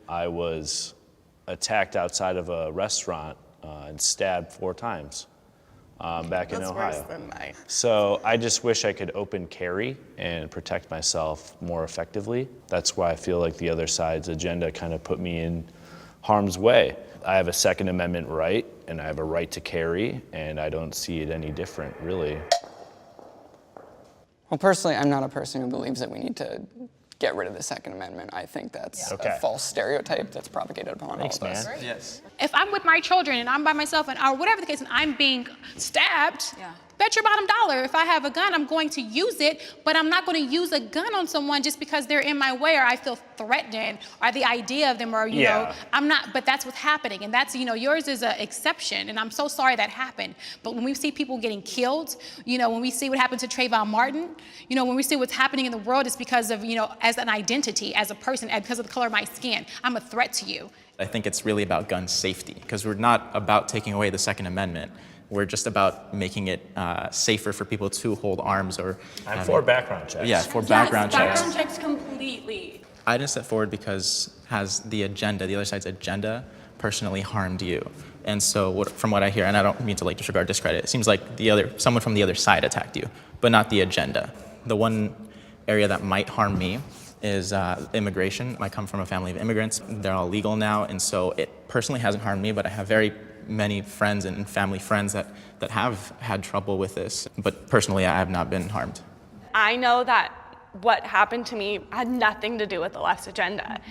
I was attacked outside of a restaurant and stabbed 4 times back in Ohio. That's worse than mine. So I just wish I could open carry and protect myself more effectively. That's why I feel like the other side's agenda kind of put me in harm's way. I have a Second Amendment right, and I have a right to carry, and I don't see it any different, really. Well, personally, I'm not a person who believes that we need to get rid of the Second Amendment. I think that's a false stereotype that's propagated upon all of us. Yes. If I'm with my children and I'm by myself or whatever the case, and I'm being stabbed, bet your bottom dollar, if I have a gun, I'm going to use it, but I'm not going to use a gun on someone just because they're in my way or I feel threatened or the idea of them or, you know, I'm not, but that's what's happening. And that's, you know, yours is an exception. And I'm so sorry that happened. But when we see people getting killed, you know, when we see what happened to Trayvon Martin, you know, when we see what's happening in the world, it's because of, you know, as an identity, as a person, because of the color of my skin, I'm a threat to you. I think it's really about gun safety, because we're not about taking away the Second Amendment. We're just about making it safer for people to hold arms or... I'm for background checks. Yeah, for background checks. Background checks completely. I didn't step forward because has the agenda, the other side's agenda, personally harmed you. And so from what I hear, and I don't mean to like disregard, discredit, it seems like someone from the other side attacked you, but not the agenda. The one area that might harm me is immigration. I come from a family of immigrants. They're all legal now, and so it personally hasn't harmed me, but I have very many friends and family friends that have had trouble with this. But personally, I have not been harmed. I know that what happened to me had nothing to do with the left's agenda.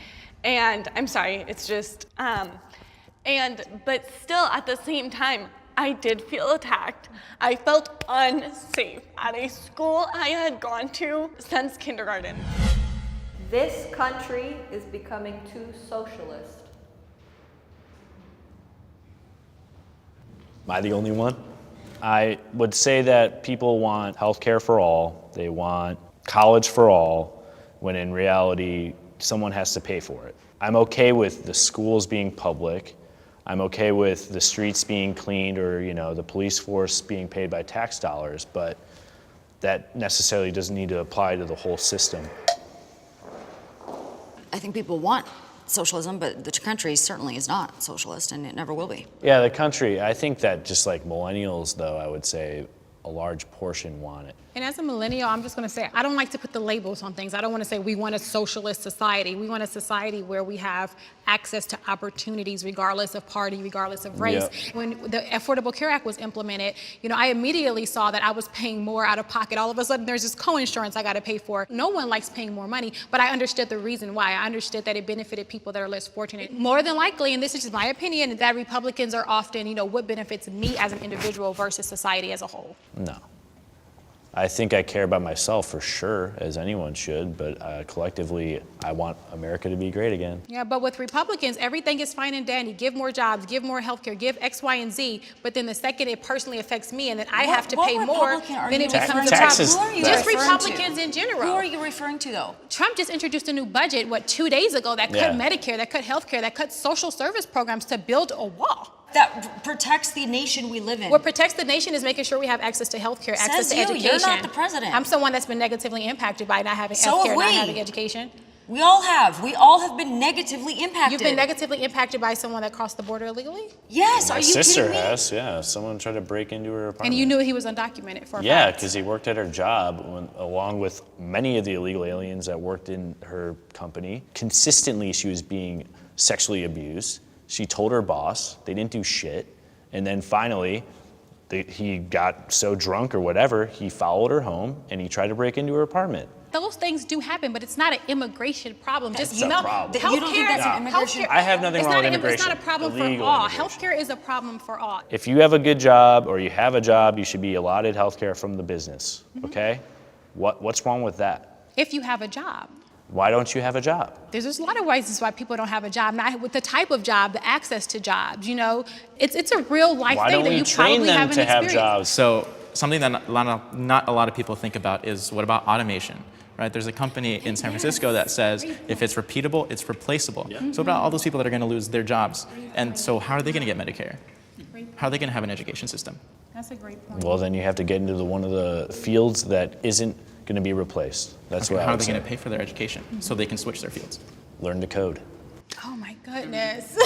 And I'm sorry, it's just, but still at the same time, I did feel attacked. I felt unsafe at a school I had gone to since kindergarten. This country is becoming too socialist. Am I the only one? I would say that people want healthcare for all, they want college for all, when in reality, someone has to pay for it. I'm okay with the schools being public. I'm okay with the streets being cleaned or, you know, the police force being paid by tax dollars, but that necessarily doesn't need to apply to the whole system. I think people want socialism, but the country certainly is not socialist, and it never will be. Yeah, the country, I think that just like millennials, though, I would say a large portion want it. And as a millennial, I'm just going to say, I don't like to put the labels on things. I don't want to say we want a socialist society. We want a society where we have access to opportunities regardless of party, regardless of race. Yep. When the Affordable Care Act was implemented, you know, I immediately saw that I was paying more out of pocket. All of a sudden, there's this co-insurance I got to pay for. No one likes paying more money, but I understood the reason why. I understood that it benefited people that are less fortunate. More than likely, and this is just my opinion, that Republicans are often, you know, what benefits me as an individual versus society as a whole. No. I think I care about myself for sure, as anyone should, but collectively, I want America to be great again. Yeah, but with Republicans, everything is fine and dandy. Give more jobs, give more health care, give X, Y, and Z, but then the second it personally affects me and then I have to pay more, then it becomes a problem. Who are you Just referring Republicans to? in general. Who are you referring to, though? Trump just introduced a new budget, 2 days ago, that cut Medicare, that cut health care, that cut social service programs to build a wall. That protects the nation we live in. What protects the nation is making sure we have access to health care, access to education. You're not the president. I'm someone that's been negatively impacted by not having health care, not having education. We all have. We all have been negatively impacted. You've been negatively impacted by someone that crossed the border illegally? Yes, My sister has, yeah. Someone tried to break into her apartment. And you knew he was undocumented for a Yeah, fact. because he worked at her job along with many of the illegal aliens that worked in her company. Consistently, she was being sexually abused. She told her boss, they didn't do shit. And then finally, he got so drunk or whatever, he followed her home and he tried to break into her apartment. Those things do happen, but it's not an immigration problem. It's a problem. You don't think that's an immigration I have nothing wrong with immigration. It's not a problem for all. Healthcare is a problem for all. If you have a good job or you have a job, you should be allotted healthcare from the business, okay? What's wrong with that? If you have a job. Why don't you have a job? There's a lot of reasons why people don't have a job. Not with the type of job, the access to jobs. You know, it's a real life thing that you probably haven't experienced. Jobs? So something that not a lot of people think about is, what about automation? Right? There's a company in San Francisco that says if it's repeatable, it's replaceable. Yeah. So what about all those people that are going to lose their jobs? And so how are they going to get Medicare? How are they going to have an education system? That's a great point. Well, then you have to get into one of the fields that isn't going to be replaced. That's what I would say. How are they going to pay for their education so they can switch their fields? Learn to code. Oh my goodness.